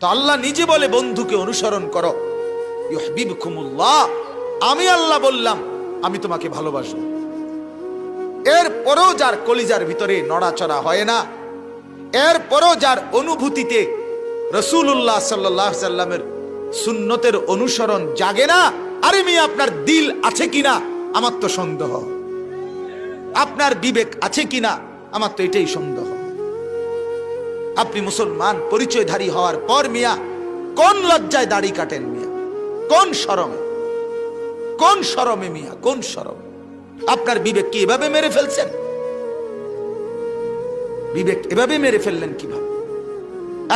তো আল্লাহ নিজে বলে বন্ধুকে অনুসরণ করো, ইউহিব্বুকুমুল্লাহ, আমি আল্লাহ বললাম আমি তোমাকে ভালোবাসবো। এরপরও যার কলিজার ভিতরে নড়াচড়া হয় না, এরপরও যার অনুভূতিতে রাসূলুল্লাহ সাল্লাল্লাহু আলাইহি সাল্লামের সুন্নতের অনুসরণ জাগে না, আরে মিয়া আপনার দিল আছে কিনা আমার তো সন্দেহ, আপনার বিবেক আছে কিনা আমার তো এটাই সন্দেহ। আপনি মুসলমান পরিচয়ধারী হওয়ার পর মিয়া কোন লজ্জায় দাড়ি কাটেন মিয়া, কোন শরমে, কোন শরমে মিয়া, কোন শরমে? আপনার বিবেক কি এভাবে মেরে ফেলছেন? বিবেক এভাবে মেরে ফেললেন কিভাবে?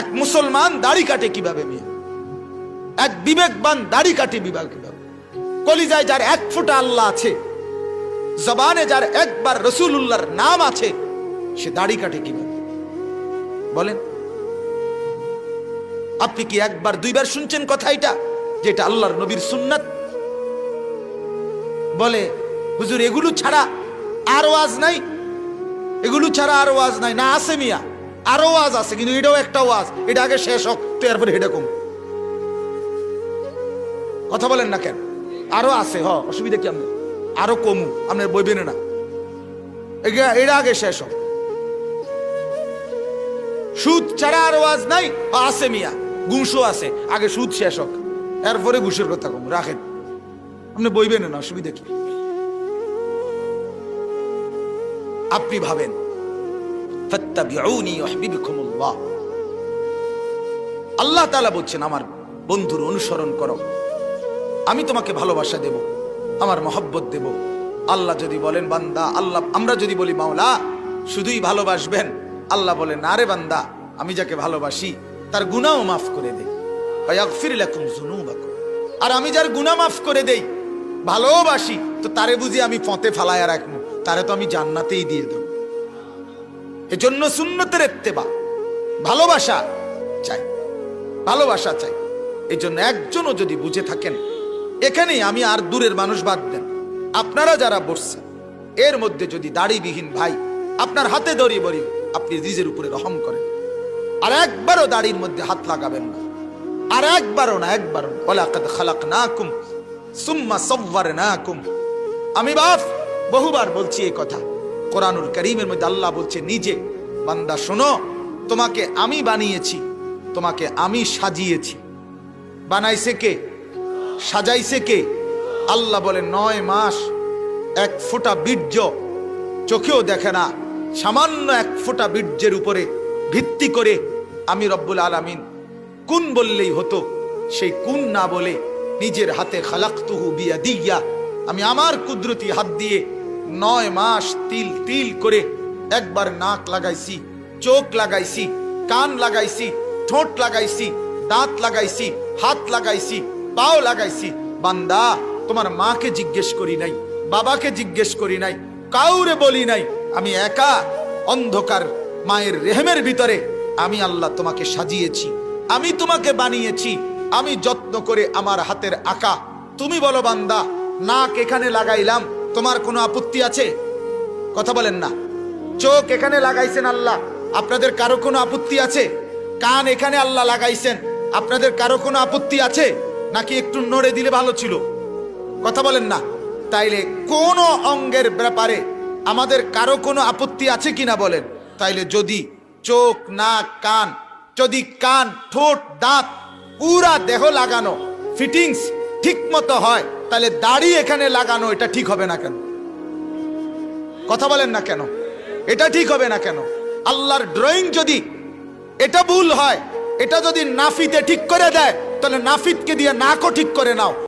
এক মুসলমান দাড়ি কাটে কিভাবে মিয়া? এক বিবেকবান দাড়ি কাটে কিভাবে? কলিজায় যার এক ফোঁটা আল্লাহ আছে, জবানে যার একবার রাসূলুল্লাহর নাম আছে, সে দাড়ি কাটে কিভাবে বলেন? আপনি কি একবার দুইবার শুনছেন কথা এটা, যেটা আল্লাহর নবীর সুন্নাত? বলে হুজুর এগুলো ছাড়া আর ওয়াজ নাই, এগুলো ছাড়া আর ওয়াজ নাই। না, আছে মিয়া, আরো ওয়াজ আছে, কিন্তু এটাও একটা ওয়াজ, এটা আগে শেষ হোক তো এরপরে এটা কম। কথা বলেন না কেন? আরো আছে, অসুবিধা কি? আপনি আরো কমু, আপনার বইবেন না, এটা আগে শেষ হোক। সুদ ছাড়া আর ওয়াজ নাই, আছে মিয়া, ঘুষও আছে, আগে সুদ শেষ হোক এরপরে ঘুষের কথা কম। রাখেন, আপনি বইবেন না, অসুবিধা কি? আপনি ভাবেন ফাত্তাবিউনি ইউহিব্বুকুমুল্লাহ, আল্লাহ তাআলা বলছেন আমার বন্ধুর অনুসরণ করো, আমি তোমাকে ভালোবাসা দেব, আমার মহব্বত দেব। আল্লাহ যদি বলেন বান্দা, আল্লাহ আমরা যদি বলি মাওলা শুধুই ভালোবাসবেন, আল্লাহ বলেন না রে বান্দা, আমি যাকে ভালোবাসি তার গুনাহও মাফ করে দেই, ওয়াগফির লাকুম যুনুবাকুম। আর আমি যার গুনাহ মাফ করে দেই, ভালোবাসি, তো তারে বুঝি আমি ফতে ফালায়া রাখবো? তারে তো আমি জান্নাতেই দিয়ে দেব। এজন্য সুন্নতের ইত্তেবা, ভালোবাসা চাই, ভালোবাসা চাই। এই জন্য একজনও যদি বুঝে থাকেন, এখানেই আমি আর দূরের মানুষ বাদ দেন, আপনারা যারা বসছেন এর মধ্যে যদি দাড়িবিহীন ভাই আপনার হাতে দড়ি বড়ি, আপনি নিজের উপরে রহম করেন, আর একবারও দাড়ির মধ্যে হাত লাগাবেন না, আর একবারও না, একবারও না। ওয়ালাকাদ খালাকনাকুম সুম্মা সাওয়ারনাকুম। আমি বাপ বহুবার বলছি এই কথা, কোরআনুল কারীমের মধ্যে আল্লাহ বলছে নিজে, বান্দা শোনো, তোমাকে আমি বানিয়েছি, তোমাকে আমি সাজিয়েছি। বানাইছে কে? সাজাইছে কে? আল্লাহ বলে 9 মাস এক ফোঁটা বীর্য চোখেও দেখে না, সামান্য এক ফোঁটা বীর্যের উপরে ভিত্তি করে আমি রব্বুল আলামিন কুন বললেই হতো, সেই কুন না বলে নিজের হাতে খালাকতুহু বিয়াদিয়া, আমি আমার কুদরতি হাত দিয়ে 9 মাস তিল তিল করে একবার নাক লাগাইছি, চোখ লাগাইছি, কান লাগাইছি, ঠোঁট লাগাইছি, দাঁত লাগাইছি, হাত লাগাইছি, পাও লাগাইছি। বান্দা তোমার মাকে জিজ্ঞেস করি নাই, বাবাকে জিজ্ঞেস করি নাই, কাউরে বলি নাই, আমি একা অন্ধকার মায়ের রেহেমের ভিতরে আমি আল্লাহ তোমাকে সাজিয়েছি, আমি তোমাকে বানিয়েছি, আমি যত্ন করে আমার হাতের আঁকা। তুমি বলো বান্দা, নাক এখানে লাগাইলাম, তোমার কোনো আপত্তি আছে? কথা বলেন না। চোখ এখানে লাগাইছেন আল্লাহ, আপনাদের কারো কোনো আপত্তি আছে? কান এখানে আল্লাহ লাগাইছেন, আপনাদের কারো কোনো আপত্তি আছে? নাকি একটু নড়ে দিলে ভালো ছিল? কথা বলেন না। তাইলে কোন অঙ্গের ব্যাপারে আমাদের কারো কোনো আপত্তি আছে কিনা বলেন? তাইলে যদি চোখ, নাক, কান, যদি কান, ঠোঁট, দাঁত, পুরা দেহ লাগানো ফিটিংস ঠিক মতো হয়, তাহলে দাড়ি এখানে লাগানো এটা ঠিক হবে না কেন? কথা বলেন না কেন? এটা ঠিক হবে না কেন? আল্লাহর ড্রয়িং যদি এটা ভুল হয়, এটা যদি নাফিতে ঠিক করে দেয়, তাহলে নাফিতকে দিয়ে নাকও ঠিক করে নাও।